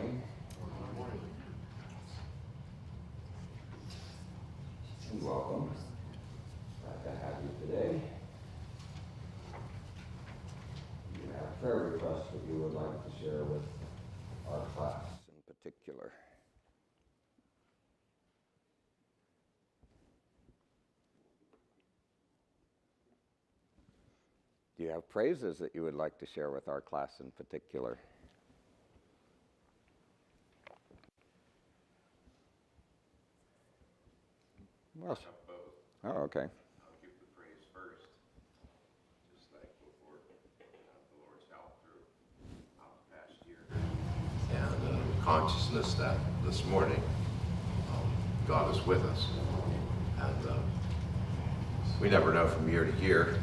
morning. And welcome. Glad to have you today. You have prayer requests that you would like to share with our class in particular. Do you have praises that you would like to share with our class in particular? Well, oh, okay. I'll give the praise first. Just thankful for the Lord's help throughout the past year. And the consciousness that this morning God is with us. And we never know from year to year.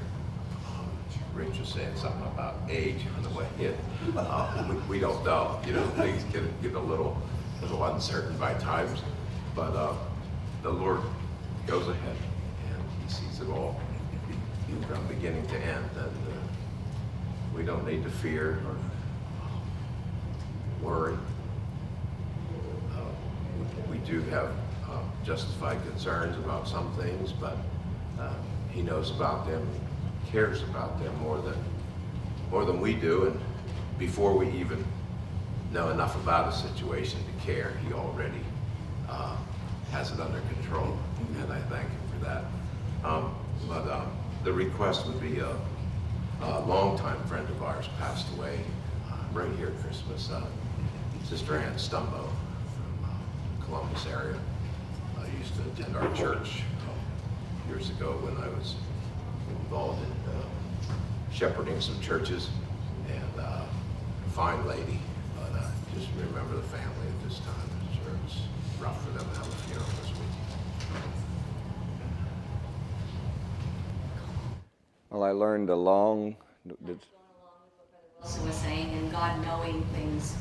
Rich was saying something about age on the way in. We don't know. You know, things get a little uncertain by times. But the Lord goes ahead and he sees it all from beginning to end, and we don't need to fear or worry. We do have justified concerns about some things, but he knows about them, cares about them more than we do, and before we even know enough about a situation to care, he already has it under control, and I thank him for that. But the request would be a longtime friend of ours passed away right here at Christmas. Sister Ann Stumbo from Columbus area. Used to attend our church years ago when I was involved in shepherding some churches, and a fine lady, but just remember the family at this time. I'm sure it's rough for them to have a funeral this week. Well, I learned along. Going along with what Brother Wilson was saying, and God knowing things.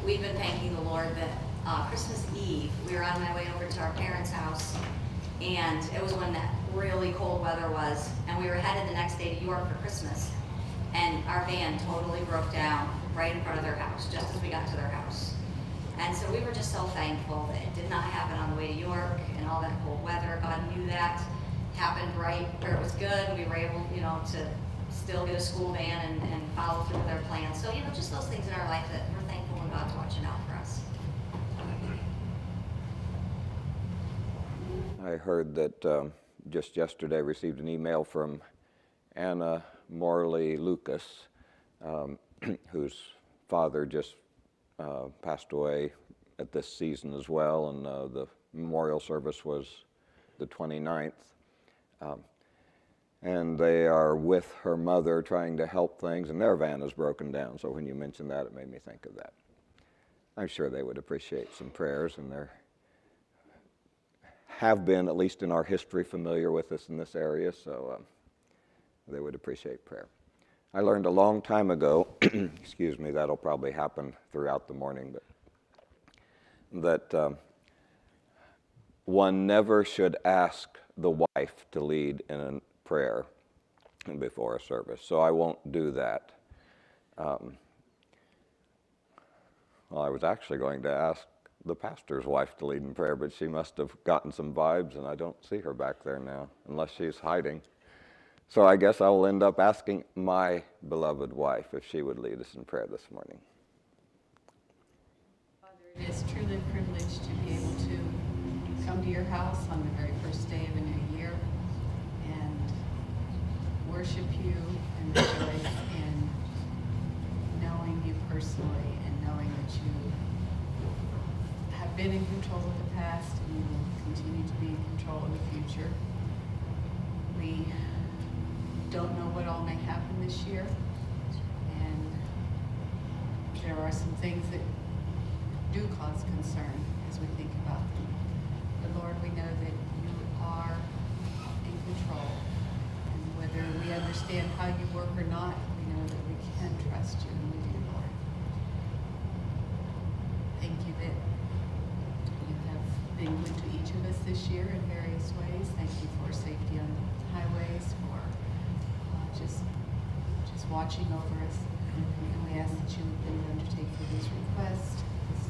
We've been thanking the Lord that Christmas Eve, we were on my way over to our parents' house, and it was when that really cold weather was, and we were headed the next day to York for Christmas, and our van totally broke down right in front of their house, just as we got to their house. And so we were just so thankful that it did not happen on the way to York and all that cold weather. God knew that happened right where it was good. We were able, to still get a school van and follow through with our plans. So, just those things in our life that we're thankful when God's watching out for us. I heard that just yesterday received an email from Anna Morley Lucas, whose father just passed away at this season as well, and the memorial service was the 29th. And they are with her mother trying to help things, and their van is broken down. So when you mentioned that, it made me think of that. I'm sure they would appreciate some prayers, and they have been, at least in our history, familiar with us in this area, so they would appreciate prayer. I learned a long time ago, excuse me, that'll probably happen throughout the morning, but that one never should ask the wife to lead in a prayer before a service, so I won't do that. Well, I was actually going to ask the pastor's wife to lead in prayer, but she must have gotten some vibes, and I don't see her back there now, unless she's hiding. So I guess I will end up asking my beloved wife if she would lead us in prayer this morning. Father, it is truly a privilege to be able to come to your house on the very first day of a new year and worship you and rejoice in knowing you personally and knowing that you have been in control of the past and you will continue to be in control of the future. We don't know what all may happen this year, and there are some things that do cause concern as we think about them. But Lord, we know that you are in control, and whether we understand how you work or not, we know that we can trust you, and we do, Lord. Thank you that you have been good to each of us this year in various ways. Thank you for safety on the highways, for just watching over us. And we ask that you would please undertake for this request, this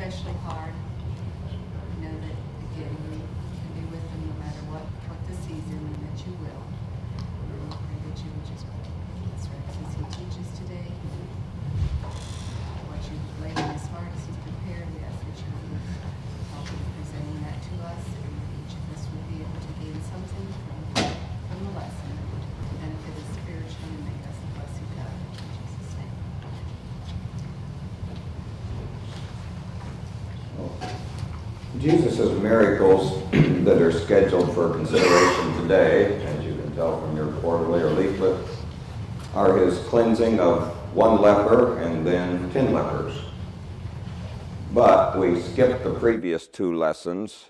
especially hard. I know that, again, we can be with them no matter what the season, and that you will. And we pray that you will just bless Rex as he teaches today. What you've laid in his heart as he's prepared, we ask that you will help in presenting that to us, and that each of us will be able to gain something from the lesson to benefit us spiritually and make us the blessing God. In Jesus' name. Jesus' miracles that are scheduled for consideration today, as you can tell from your quarterly or leaflet, are his cleansing of one leper and then 10 lepers. But we skipped the previous two lessons,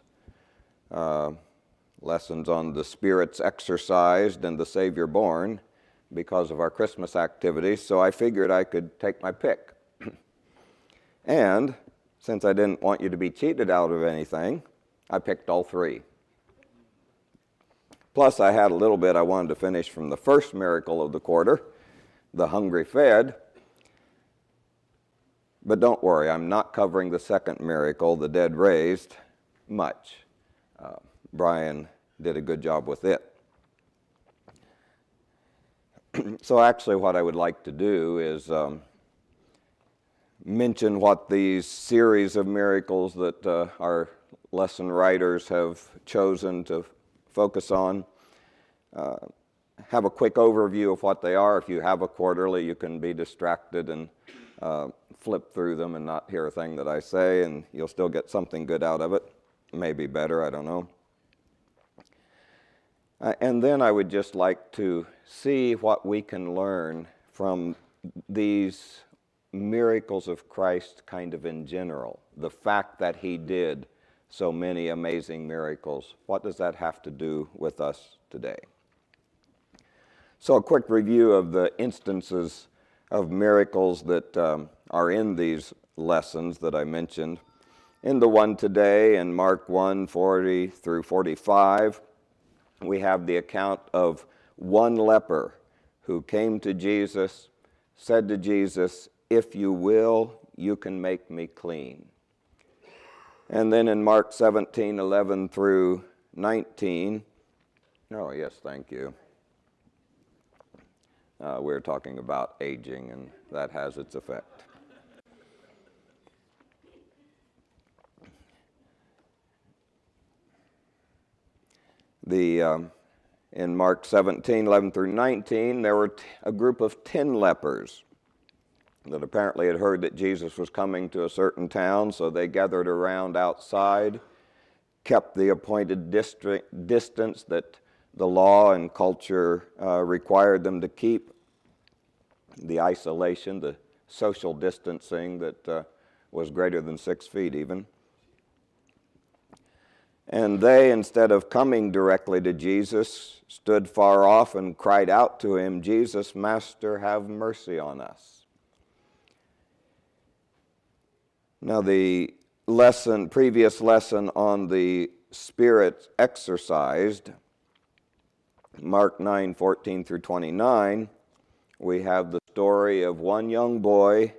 lessons on the spirits exorcised and the Savior born, because of our Christmas activities, so I figured I could take my pick. And since I didn't want you to be cheated out of anything, I picked all three. Plus, I had a little bit I wanted to finish from the first miracle of the quarter, the hungry fed. But don't worry, I'm not covering the second miracle, the dead raised, much. Brian did a good job with it. So actually what I would like to do is mention what these series of miracles that our lesson writers have chosen to focus on. Have a quick overview of what they are. If you have a quarterly, you can be distracted and flip through them and not hear a thing that I say, and you'll still get something good out of it. Maybe better, I don't know. And then I would just like to see what we can learn from these miracles of Christ kind of in general. The fact that he did so many amazing miracles, what does that have to do with us today? So a quick review of the instances of miracles that are in these lessons that I mentioned. In the one today, in Mark 1:40 through 45, we have the account of one leper who came to Jesus, said to Jesus, "If you will, you can make me clean." And then in Mark 17:11 through 19, oh yes, thank you. We're talking about aging, and that has its effect. In Mark 17:11 through 19, there were a group of 10 lepers that apparently had heard that Jesus was coming to a certain town, so they gathered around outside, kept the appointed distance that the law and culture required them to keep, the isolation, the social distancing that was greater than 6 feet even. And they, instead of coming directly to Jesus, stood far off and cried out to him, "Jesus, Master, have mercy on us." Now the previous lesson on the Spirit exorcised, Mark 9:14 through 29, we have the story of one young boy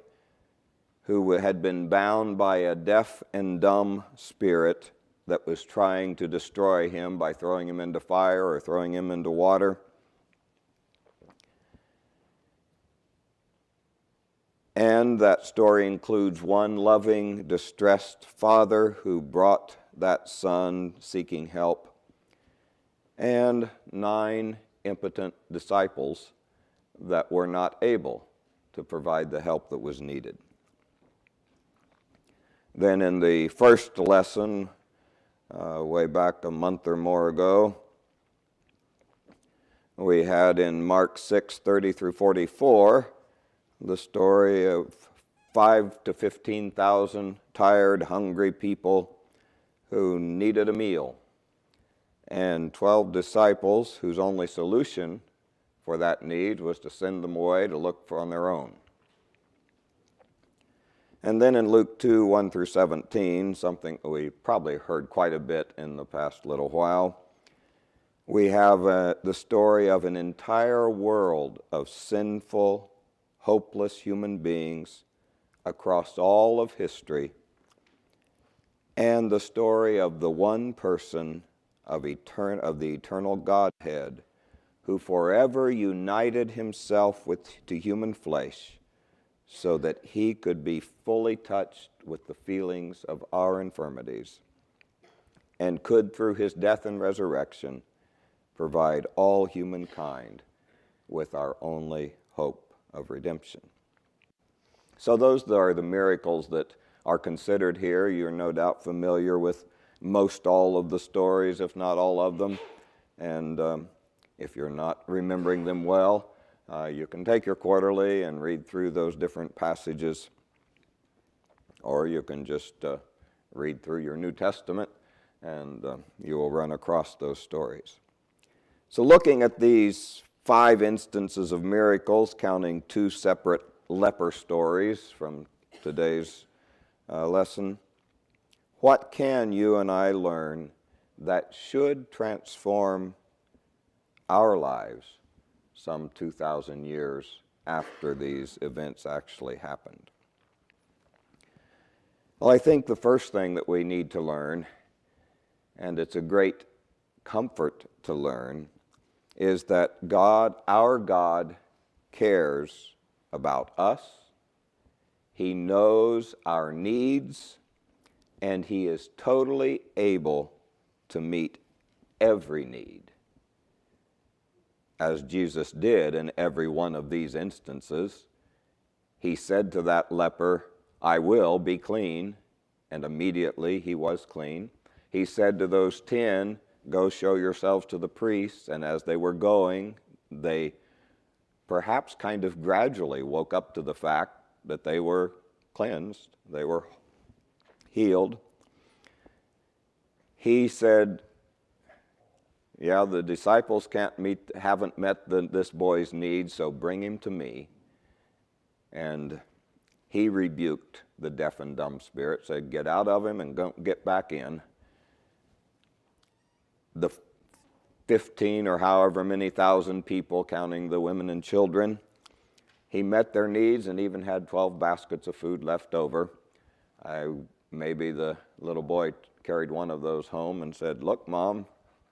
who had been bound by a deaf and dumb spirit that was trying to destroy him by throwing him into fire or throwing him into water. And that story includes one loving, distressed father who brought that son seeking help, and 9 impotent disciples that were not able to provide the help that was needed. Then in the first lesson, way back a month or more ago, we had in Mark 6:30 through 44, the story of 5,000 to 15,000 tired, hungry people who needed a meal, and 12 disciples whose only solution for that need was to send them away to look for on their own. And then in Luke 2:1 through 17, something we probably heard quite a bit in the past little while, we have the story of an entire world of sinful, hopeless human beings across all of history and the story of the one person of the eternal Godhead, who forever united himself to human flesh so that he could be fully touched with the feelings of our infirmities, and could, through his death and resurrection, provide all humankind with our only hope of redemption. So those are the miracles that are considered here. You're no doubt familiar with most all of the stories, if not all of them. And if you're not remembering them well, you can take your quarterly and read through those different passages, or you can just read through your New Testament, and you will run across those stories. So looking at these 5 instances of miracles, counting 2 separate leper stories from today's lesson, what can you and I learn that should transform our lives some 2,000 years after these events actually happened? Well, I think the first thing that we need to learn, and it's a great comfort to learn, is that God, our God, cares about us. He knows our needs, and He is totally able to meet every need, as Jesus did in every one of these instances. He said to that leper, "I will be clean," and immediately he was clean. He said to those 10, "Go show yourselves to the priests," and as they were going, they perhaps kind of gradually woke up to the fact that they were cleansed, they were healed. He said, "Yeah, the disciples haven't met this boy's needs, so bring him to me." And He rebuked the deaf and dumb spirit, said, "Get out of him and don't get back in." The 15 or however many thousand people, counting the women and children, He met their needs and even had 12 baskets of food left over. Maybe the little boy carried one of those home and said, "Look, Mom,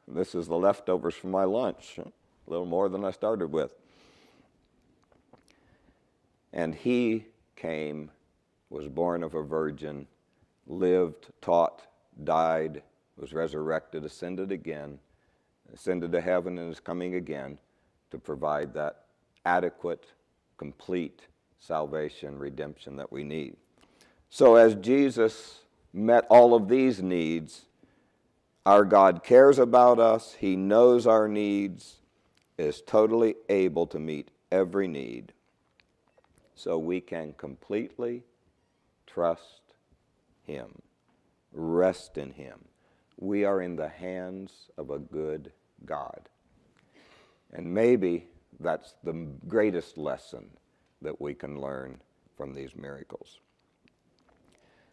this is the leftovers from my lunch, a little more than I started with." And He came, was born of a virgin, lived, taught, died, was resurrected, ascended to heaven, and is coming again to provide that adequate, complete salvation, redemption that we need. So as Jesus met all of these needs, our God cares about us, He knows our needs, is totally able to meet every need. So we can completely trust Him, rest in Him. We are in the hands of a good God. And maybe that's the greatest lesson that we can learn from these miracles.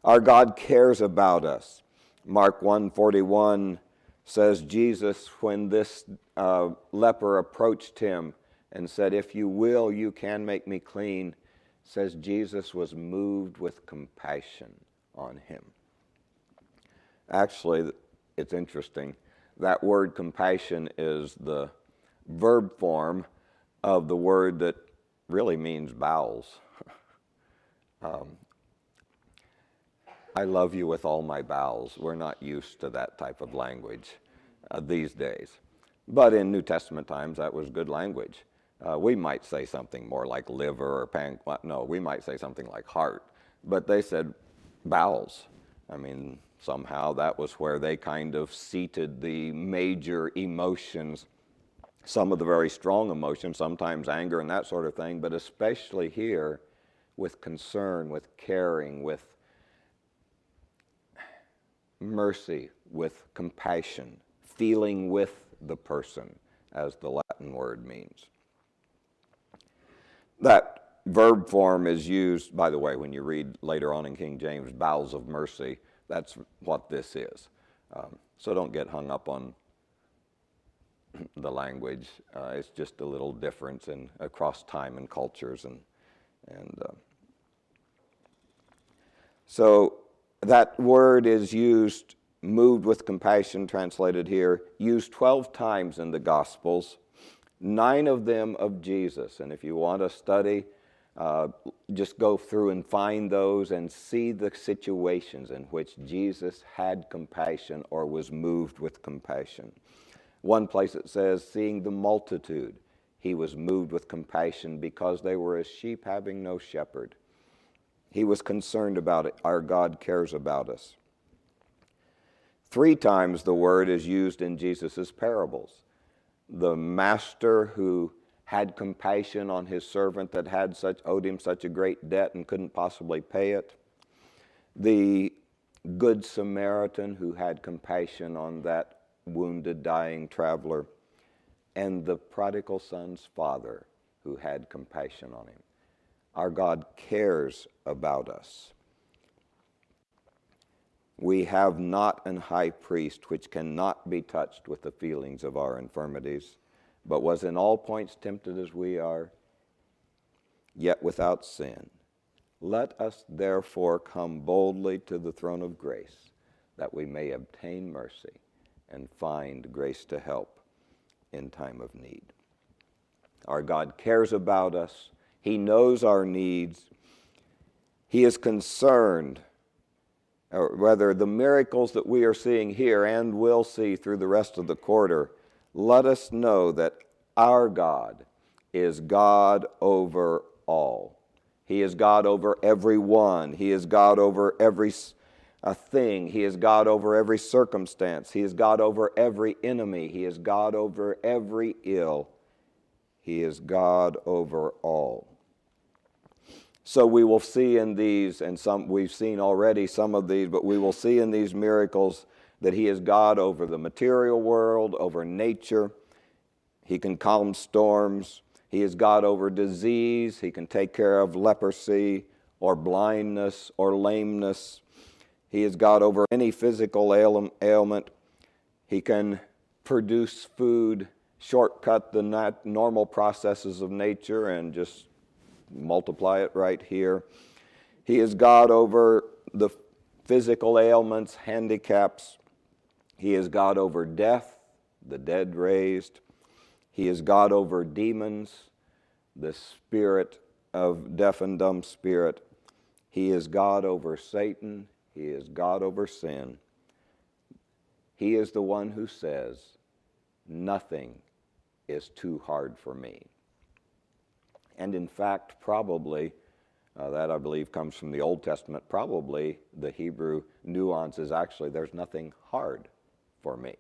Our God cares about us. Mark 1:41 says, Jesus, when this leper approached Him and said, "If you will, you can make me clean," says Jesus was moved with compassion on him. Actually, it's interesting. That word compassion is the verb form of the word that really means bowels. I love you with all my bowels. We're not used to that type of language these days. But in New Testament times, that was good language. We might say something more like liver or pancreas. No, we might say something like heart. But they said bowels. I mean, somehow that was where they kind of seated the major emotions, some of the very strong emotions, sometimes anger and that sort of thing, but especially here with concern, with caring, with mercy, with compassion, feeling with the person, as the Latin word means. That verb form is used, by the way, when you read later on in King James, bowels of mercy, that's what this is. So don't get hung up on the language. It's just a little difference across time and cultures. So That word is used, moved with compassion, translated here, used 12 times in the Gospels, 9 of them of Jesus. And if you want to study, just go through and find those and see the situations in which Jesus had compassion or was moved with compassion. One place it says, seeing the multitude, he was moved with compassion because they were as sheep having no shepherd. He was concerned about it. Our God cares about us. 3 times the word is used in Jesus' parables. The master who had compassion on his servant that owed him such a great debt and couldn't possibly pay it. The good Samaritan who had compassion on that wounded, dying traveler. And the prodigal son's father who had compassion on him. Our God cares about us. We have not an high priest which cannot be touched with the feelings of our infirmities, but was in all points tempted as we are, yet without sin. Let us therefore come boldly to the throne of grace, that we may obtain mercy and find grace to help in time of need. Our God cares about us. He knows our needs. He is concerned, or rather the miracles that we are seeing here and will see through the rest of the quarter, let us know that our God is God over all. He is God over everyone. He is God over every thing. He is God over every circumstance. He is God over every enemy. He is God over every ill. He is God over all. So we will see in these, and some we've seen already some of these, but we will see in these miracles that he is God over the material world, over nature. He can calm storms. He is God over disease. He can take care of leprosy or blindness or lameness. He is God over any physical ailment. He can produce food, shortcut the normal processes of nature and just multiply it right here. He is God over the physical ailments, handicaps. He is God over death, the dead raised. He is God over demons, the spirit of deaf and dumb spirit. He is God over Satan. He is God over sin. He is the one who says, nothing is too hard for me. And in fact, probably, that I believe comes from the Old Testament, probably the Hebrew nuance is actually, there's nothing hard for me.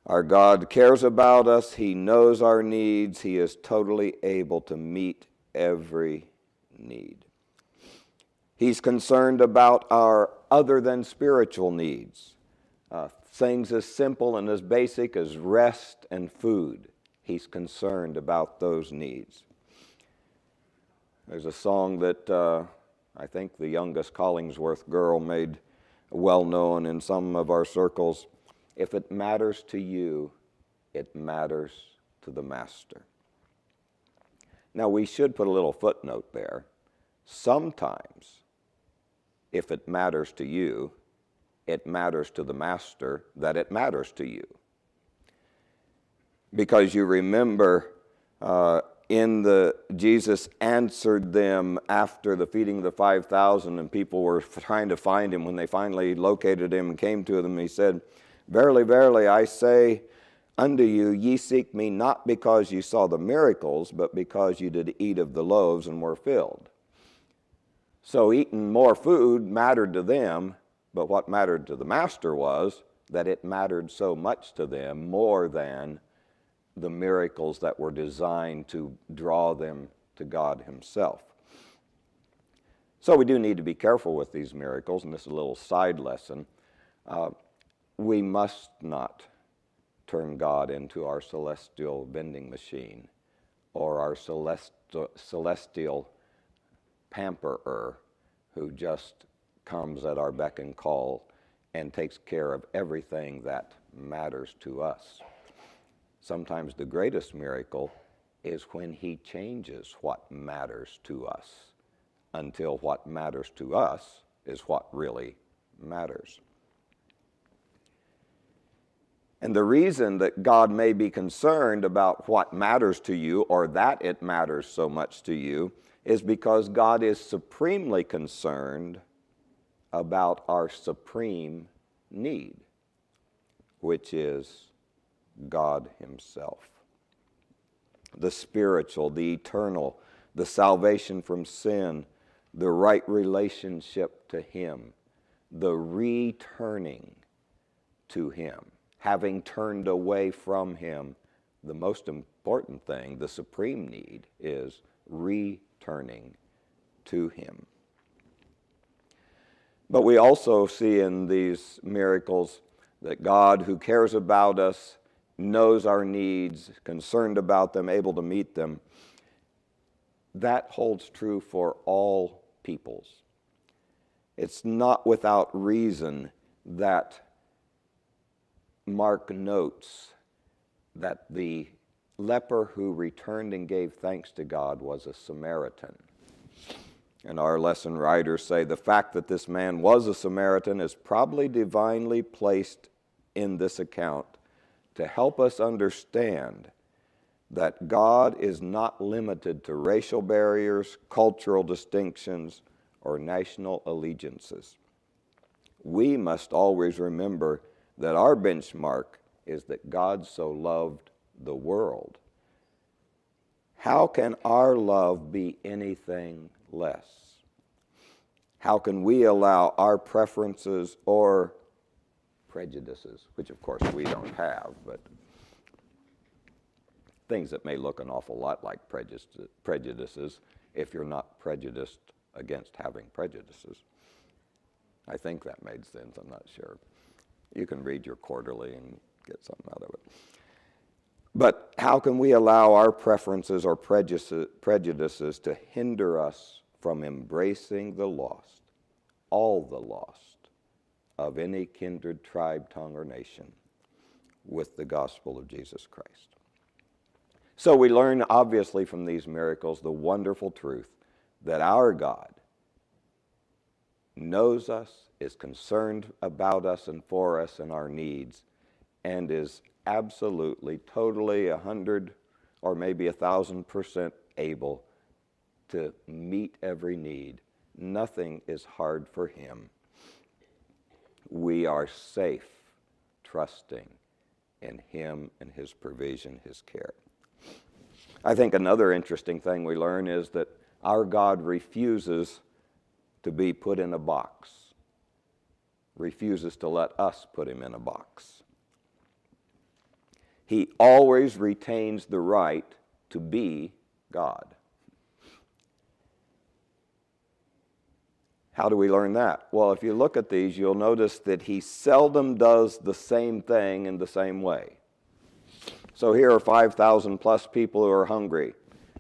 Our God cares about us. He knows our needs. He is totally able to meet every need. He's concerned about our other than spiritual needs. Things as simple and as basic as rest and food. He's concerned about those needs. There's a song that I think the youngest Collingsworth girl made well known in some of our circles. If it matters to you, it matters to the Master. Now we should put a little footnote there. Sometimes, if it matters to you, it matters to the Master that it matters to you. Because you remember Jesus answered them after the feeding of the 5,000 and people were trying to find him. When they finally located him and came to them, he said, "Verily, verily, I say unto you, ye seek me not because you saw the miracles, but because you did eat of the loaves and were filled." So eating more food mattered to them, but what mattered to the Master was that it mattered so much to them more than the miracles that were designed to draw them to God himself. So we do need to be careful with these miracles, and this is a little side lesson. We must not turn God into our celestial vending machine or our celestial pamperer who just comes at our beck and call and takes care of everything that matters to us. Sometimes the greatest miracle is when he changes what matters to us, until what matters to us is what really matters. And the reason that God may be concerned about what matters to you, or that it matters so much to you, is because God is supremely concerned about our supreme need, which is God himself. The spiritual, the eternal, the salvation from sin, the right relationship to him, the returning to him. Having turned away from him, the most important thing, the supreme need, is returning to him. But we also see in these miracles that God, who cares about us, knows our needs, concerned about them, able to meet them. That holds true for all peoples. It's not without reason that Mark notes that the leper who returned and gave thanks to God was a Samaritan. And our lesson writers say the fact that this man was a Samaritan is probably divinely placed in this account to help us understand that God is not limited to racial barriers, cultural distinctions, or national allegiances. We must always remember that our benchmark is that God so loved the world. How can our love be anything less? How can we allow our preferences or prejudices, which of course we don't have, but things that may look an awful lot like prejudices if you're not prejudiced against having prejudices. I think that made sense, I'm not sure. You can read your quarterly and get something out of it. But how can we allow our preferences or prejudices to hinder us from embracing the lost, all the lost, of any kindred, tribe, tongue, or nation with the gospel of Jesus Christ? So we learn, obviously, from these miracles the wonderful truth that our God knows us, is concerned about us and for us and our needs, and is absolutely, totally, 100 or maybe 1,000% able to meet every need. Nothing is hard for him. We are safe trusting in him and his provision, his care. I think another interesting thing we learn is that our God refuses to be put in a box, refuses to let us put him in a box. He always retains the right to be God. How do we learn that? Well, if you look at these, you'll notice that he seldom does the same thing in the same way. So here are 5,000 plus people who are hungry.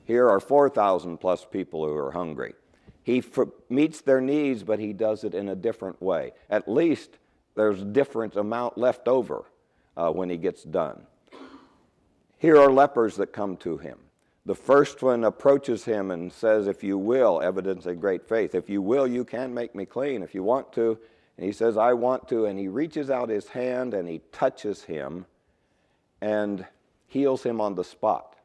Here are 4,000 plus people who are hungry. He meets their needs, but he does it in a different way. At least there's a different amount left over when he gets done. Here are lepers that come to him. The first one approaches him and says, if you will, evidence of great faith. If you will, you can make me clean if you want to. And he says, I want to. And he reaches out his hand and he touches him and heals him on the spot.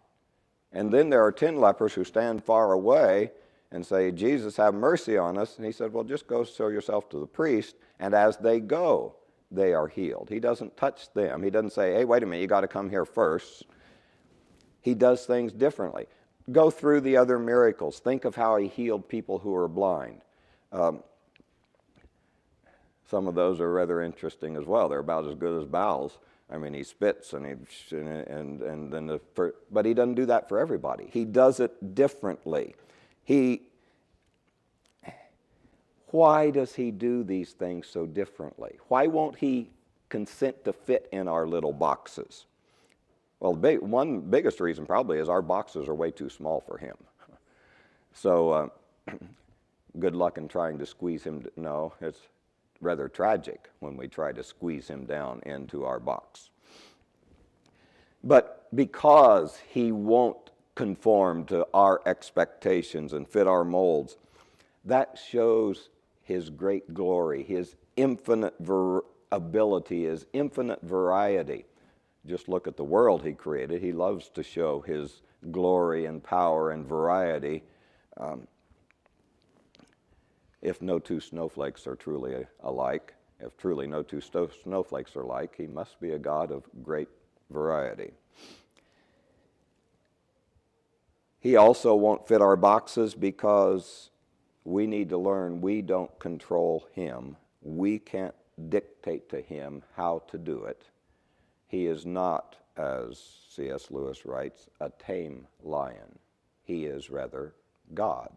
And then there are 10 lepers who stand far away and say, Jesus, have mercy on us. And he said, well, just go show yourself to the priest. And as they go, they are healed. He doesn't touch them. He doesn't say, hey, wait a minute, you got to come here first. He does things differently. Go through the other miracles. Think of how he healed people who are blind. Some of those are rather interesting as well. They're about as good as bowels. I mean, he spits but he doesn't do that for everybody. He does it differently. Why does he do these things so differently? Why won't he consent to fit in our little boxes? Well, one biggest reason probably is our boxes are way too small for him. So good luck in trying to squeeze him. No, it's rather tragic when we try to squeeze him down into our box. But because he won't conform to our expectations and fit our molds. That shows his great glory, his infinite ability, his infinite variety. Just look at the world he created. He loves to show his glory and power and variety. If no two snowflakes are truly alike, if truly no two snowflakes are alike, he must be a God of great variety. He also won't fit our boxes because we need to learn we don't control him. We can't dictate to him how to do it. He is not, as C.S. Lewis writes, a tame lion. He is rather God.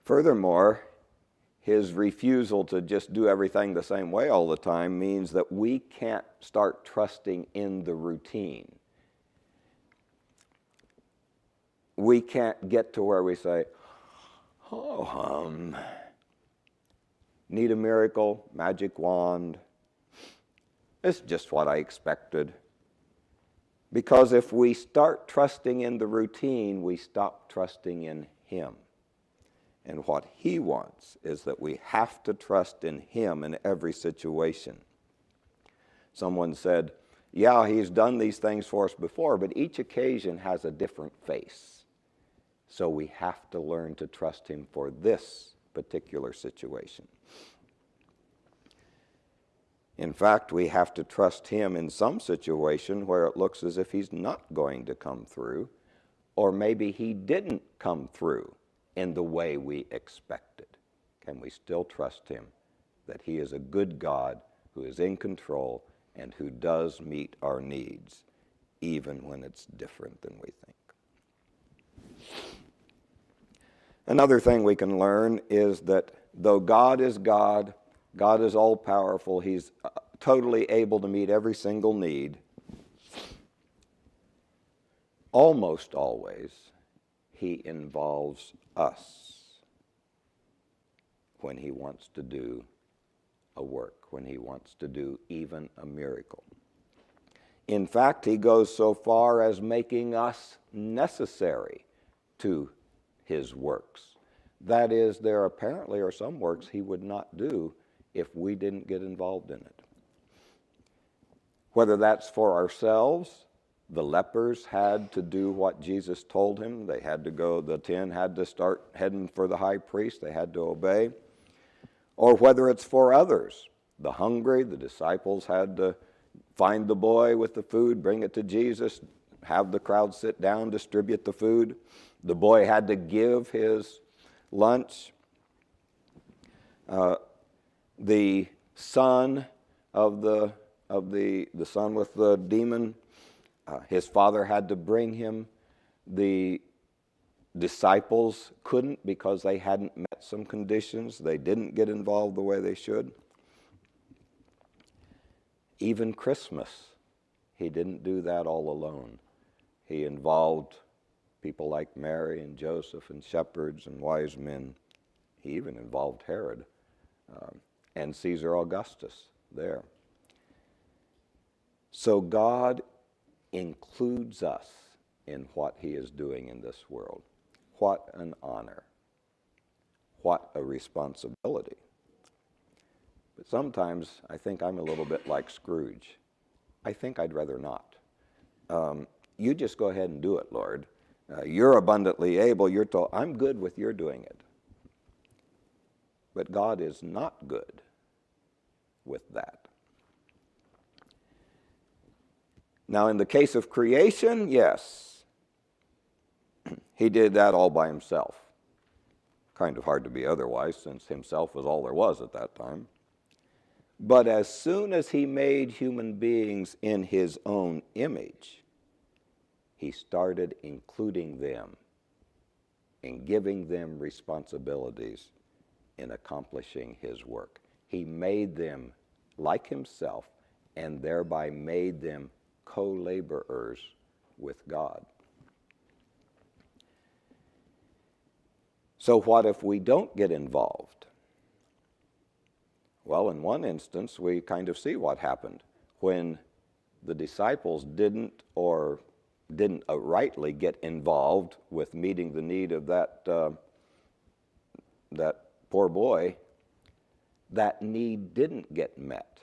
Furthermore, his refusal to just do everything the same way all the time means that we can't start trusting in the routine. We can't get to where we say, need a miracle, magic wand. It's just what I expected. Because if we start trusting in the routine, we stop trusting in him. And what he wants is that we have to trust in him in every situation. Someone said, yeah, he's done these things for us before, but each occasion has a different face. So we have to learn to trust him for this particular situation. In fact, we have to trust him in some situation where it looks as if he's not going to come through, or maybe he didn't come through in the way we expected. Can we still trust him that he is a good God who is in control and who does meet our needs, even when it's different than we think? Another thing we can learn is that though God is God, God is all-powerful, he's totally able to meet every single need, almost always he involves us when he wants to do a work, when he wants to do even a miracle. In fact, he goes so far as making us necessary to his works. That is, there apparently are some works he would not do if we didn't get involved in it. Whether that's for ourselves, the lepers had to do what Jesus told him. They had to go, the 10 had to start heading for the high priest. They had to obey. Or whether it's for others. The hungry, the disciples had to find the boy with the food, bring it to Jesus, have the crowd sit down, distribute the food. The boy had to give his lunch. The son of the son with the demon, his father had to bring him. The disciples couldn't because they hadn't met some conditions. They didn't get involved the way they should. Even Christmas, he didn't do that all alone. He involved people like Mary and Joseph and shepherds and wise men. He even involved Herod and Caesar Augustus there. So God includes us in what he is doing in this world. What an honor. What a responsibility. But sometimes I think I'm a little bit like Scrooge. I think I'd rather not. You just go ahead and do it, Lord. You're abundantly able. You're told, I'm good with your doing it. But God is not good with that. Now, in the case of creation, yes, he did that all by himself. Kind of hard to be otherwise, since himself was all there was at that time. But as soon as he made human beings in his own image, he started including them and giving them responsibilities in accomplishing his work. He made them like himself and thereby made them co-laborers with God. So what if we don't get involved? Well, in one instance, we kind of see what happened when the disciples didn't rightly get involved with meeting the need of that poor boy, that need didn't get met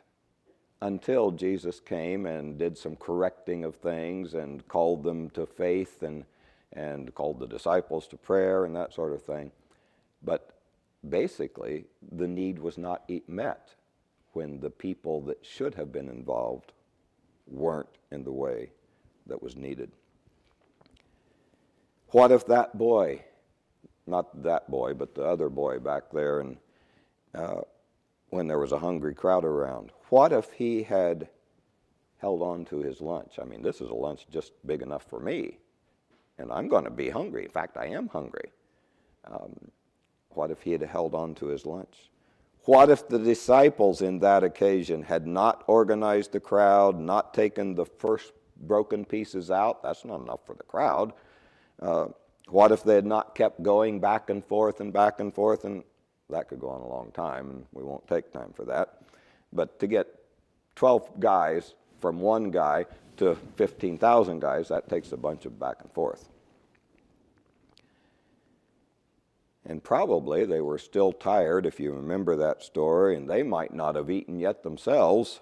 until Jesus came and did some correcting of things and called them to faith and called the disciples to prayer and that sort of thing. But basically, the need was not met when the people that should have been involved weren't in the way that was needed. What if that boy, not that boy, but the other boy back there, and when there was a hungry crowd around, what if he had held on to his lunch? I mean, this is a lunch just big enough for me, and I'm going to be hungry. In fact, I am hungry. What if he had held on to his lunch? What if the disciples in that occasion had not organized the crowd, not taken the first broken pieces out? That's not enough for the crowd. What if they had not kept going back and forth, and that could go on a long time, and we won't take time for that. But to get 12 guys from one guy to 15,000 guys, that takes a bunch of back and forth. And probably they were still tired, if you remember that story, and they might not have eaten yet themselves.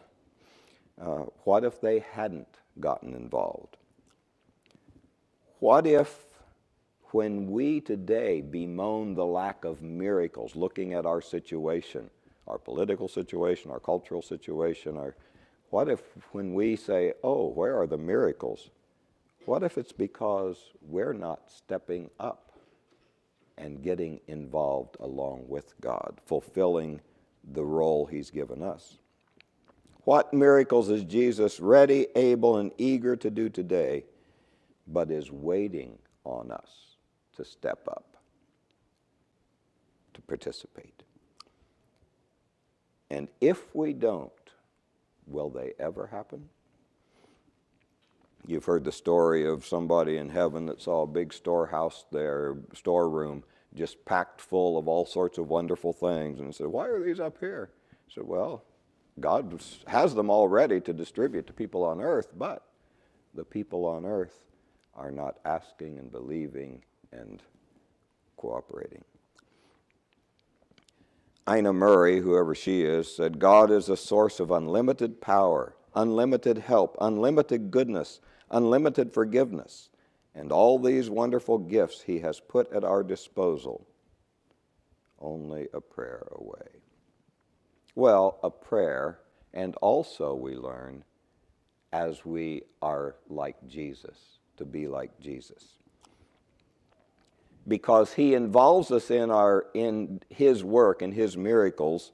What if they hadn't gotten involved? What if, when we today bemoan the lack of miracles, looking at our situation, our political situation, our cultural situation, what if when we say, oh, where are the miracles? What if it's because we're not stepping up and getting involved along with God, fulfilling the role He's given us? What miracles is Jesus ready, able, and eager to do today, but is waiting on us to step up, to participate? And if we don't, will they ever happen? You've heard the story of somebody in heaven that saw a big storehouse there, storeroom, just packed full of all sorts of wonderful things, and said, why are these up here? He said, well, God has them all ready to distribute to people on earth, but the people on earth are not asking and believing and cooperating. Ina Murray, whoever she is, said, God is a source of unlimited power, unlimited help, unlimited goodness, unlimited forgiveness, and all these wonderful gifts He has put at our disposal, only a prayer away. Well, a prayer, and also we learn, as we are like Jesus, to be like Jesus. Because He involves us in His work and His miracles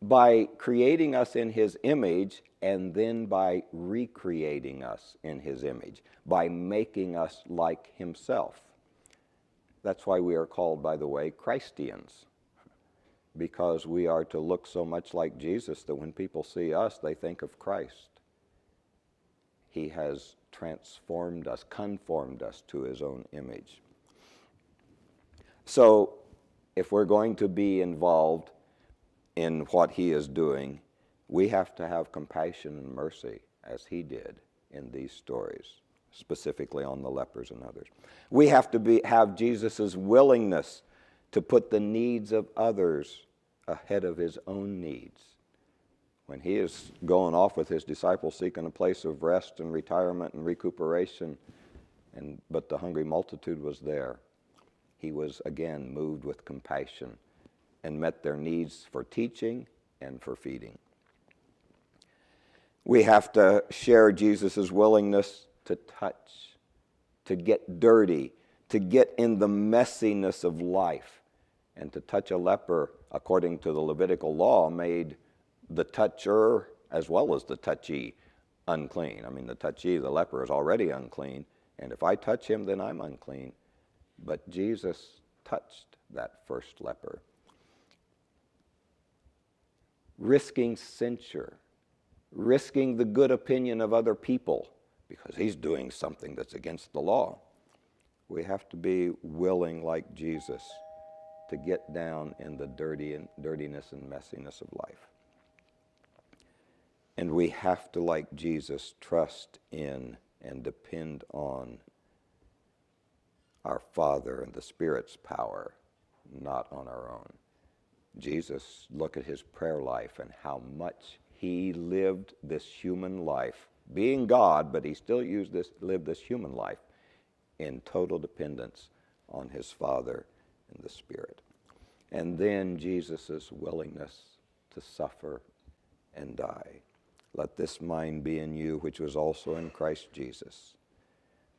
by creating us in His image, and then by recreating us in His image, by making us like Himself. That's why we are called, by the way, Christians, because we are to look so much like Jesus that when people see us, they think of Christ. He has transformed us, conformed us to His own image. So, if we're going to be involved in what He is doing, we have to have compassion and mercy, as He did in these stories, specifically on the lepers and others. We have to have Jesus' willingness to put the needs of others ahead of His own needs. When He is going off with His disciples seeking a place of rest and retirement and recuperation, but the hungry multitude was there, He was again moved with compassion and met their needs for teaching and for feeding. We have to share Jesus' willingness to touch, to get dirty, to get in the messiness of life. And to touch a leper, according to the Levitical law, made the toucher as well as the touchee unclean. I mean, the touchee, the leper, is already unclean, and if I touch him, then I'm unclean. But Jesus touched that first leper. Risking censure, risking the good opinion of other people because he's doing something that's against the law. We have to be willing, like Jesus, to get down in the dirtiness and messiness of life. And we have to, like Jesus, trust in and depend on our Father and the Spirit's power, not on our own. Jesus, look at his prayer life and how much he lived this human life, being God, but he still lived this human life in total dependence on his Father and the Spirit. And then Jesus' willingness to suffer and die. Let this mind be in you, which was also in Christ Jesus,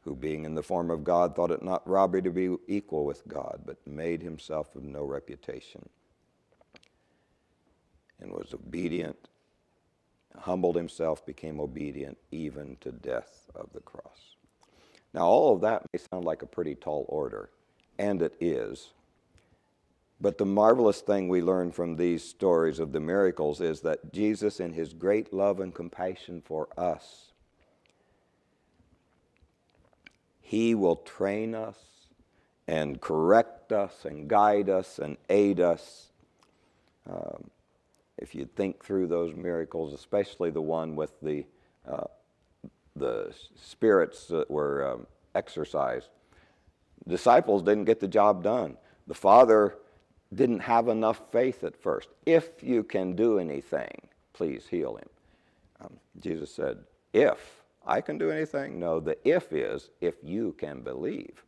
who being in the form of God thought it not robbery to be equal with God, but made himself of no reputation, and was obedient, humbled himself, became obedient even to death of the cross. Now, all of that may sound like a pretty tall order, and it is. But the marvelous thing we learn from these stories of the miracles is that Jesus, in his great love and compassion for us, he will train us and correct us and guide us and aid us. If you think through those miracles, especially the one with the spirits that were exorcised, disciples didn't get the job done. The Father didn't have enough faith at first. If you can do anything, please heal him. Jesus said, if I can do anything? No, the if is, if you can believe.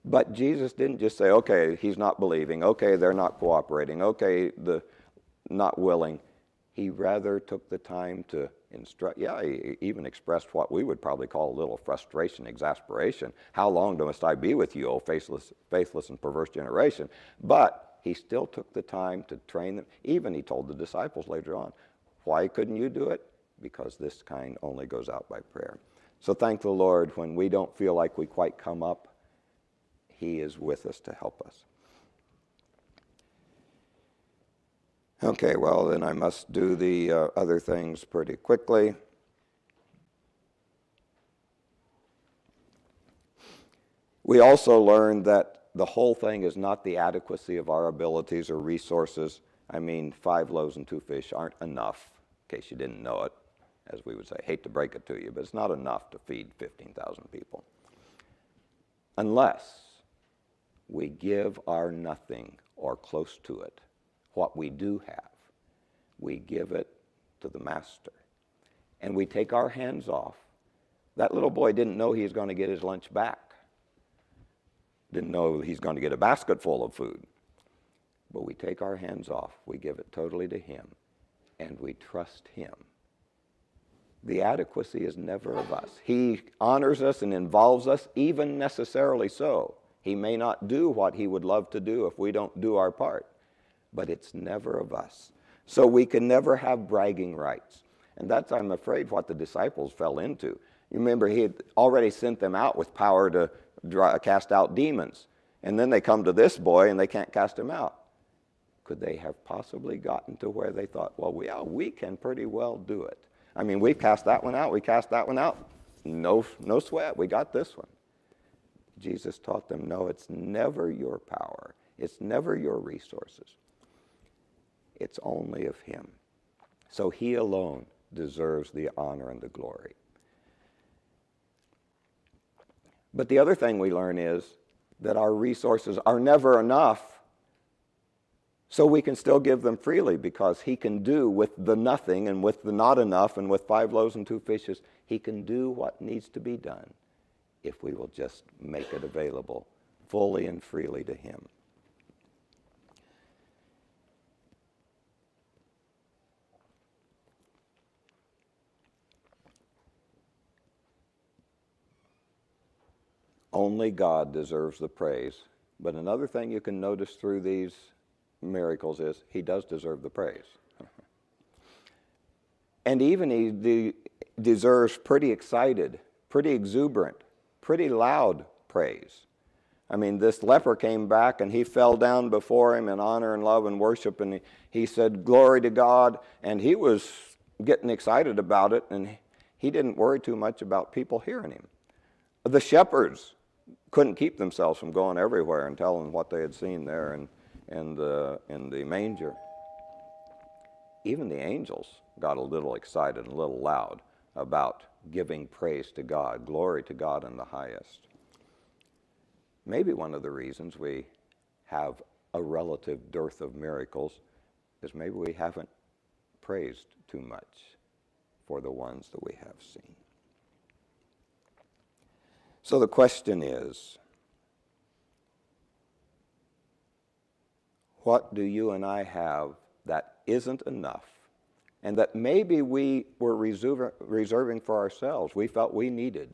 But Jesus didn't just say, okay, he's not believing. Okay, they're not cooperating. Okay, not willing. He rather took the time to instruct. Yeah, he even expressed what we would probably call a little frustration, exasperation. How long must I be with you, O faithless and perverse generation? But he still took the time to train them. Even he told the disciples later on, why couldn't you do it? Because this kind only goes out by prayer. So thank the Lord, when we don't feel like we quite come up, he is with us to help us. Okay, well, then I must do the other things pretty quickly. We also learned that the whole thing is not the adequacy of our abilities or resources. I mean, 5 loaves and 2 fish aren't enough, in case you didn't know it, as we would say. Hate to break it to you, but it's not enough to feed 15,000 people. Unless we give our nothing or close to it, what we do have, we give it to the Master. And we take our hands off. That little boy didn't know he was going to get his lunch back. Didn't know he's going to get a basket full of food. But we take our hands off. We give it totally to him. And we trust him. The adequacy is never of us. He honors us and involves us, even necessarily so. He may not do what he would love to do if we don't do our part. But it's never of us. So we can never have bragging rights. And that's, I'm afraid, what the disciples fell into. You remember, he had already sent them out with power to cast out demons. And then they come to this boy and they can't cast him out. Could they have possibly gotten to where they thought, well, we can pretty well do it? I mean, we've cast that one out, we cast that one out. No sweat, we got this one. Jesus taught them, no, it's never your power. It's never your resources. It's only of him. So he alone deserves the honor and the glory. But the other thing we learn is that our resources are never enough, so we can still give them freely, because he can do with the nothing and with the not enough and with 5 loaves and 2 fishes, he can do what needs to be done if we will just make it available fully and freely to him. Only God deserves the praise. But another thing you can notice through these miracles is he does deserve the praise. And even he deserves pretty excited, pretty exuberant, pretty loud praise. I mean, this leper came back and he fell down before him in honor and love and worship, and he said, glory to God, and he was getting excited about it, and he didn't worry too much about people hearing him. The shepherds couldn't keep themselves from going everywhere and telling what they had seen there in the manger. even the angels got a little excited and a little loud about giving praise to God, glory to God in the highest. Maybe one of the reasons we have a relative dearth of miracles is maybe we haven't praised too much for the ones that we have seen. So the question is, what do you and I have that isn't enough and that maybe we were reserving for ourselves, we felt we needed?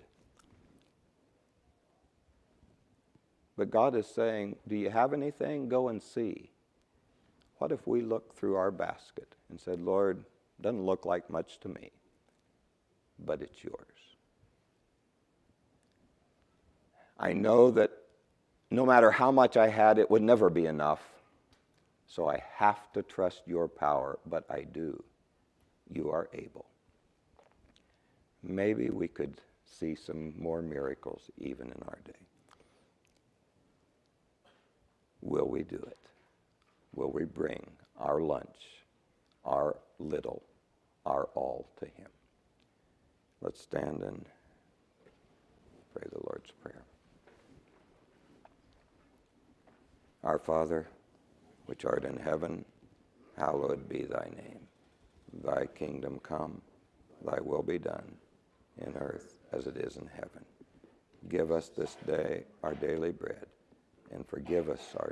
But God is saying, do you have anything? Go and see. What if we looked through our basket and said, Lord, doesn't look like much to me, but it's yours. I know that no matter how much I had, it would never be enough. So I have to trust your power, but I do. You are able. Maybe we could see some more miracles even in our day. Will we do it? Will we bring our lunch, our little, our all to him? Let's stand and pray the Lord's Prayer. Our Father, which art in heaven, hallowed be thy name. Thy kingdom come, thy will be done, in earth as it is in heaven. Give us this day our daily bread, and forgive us our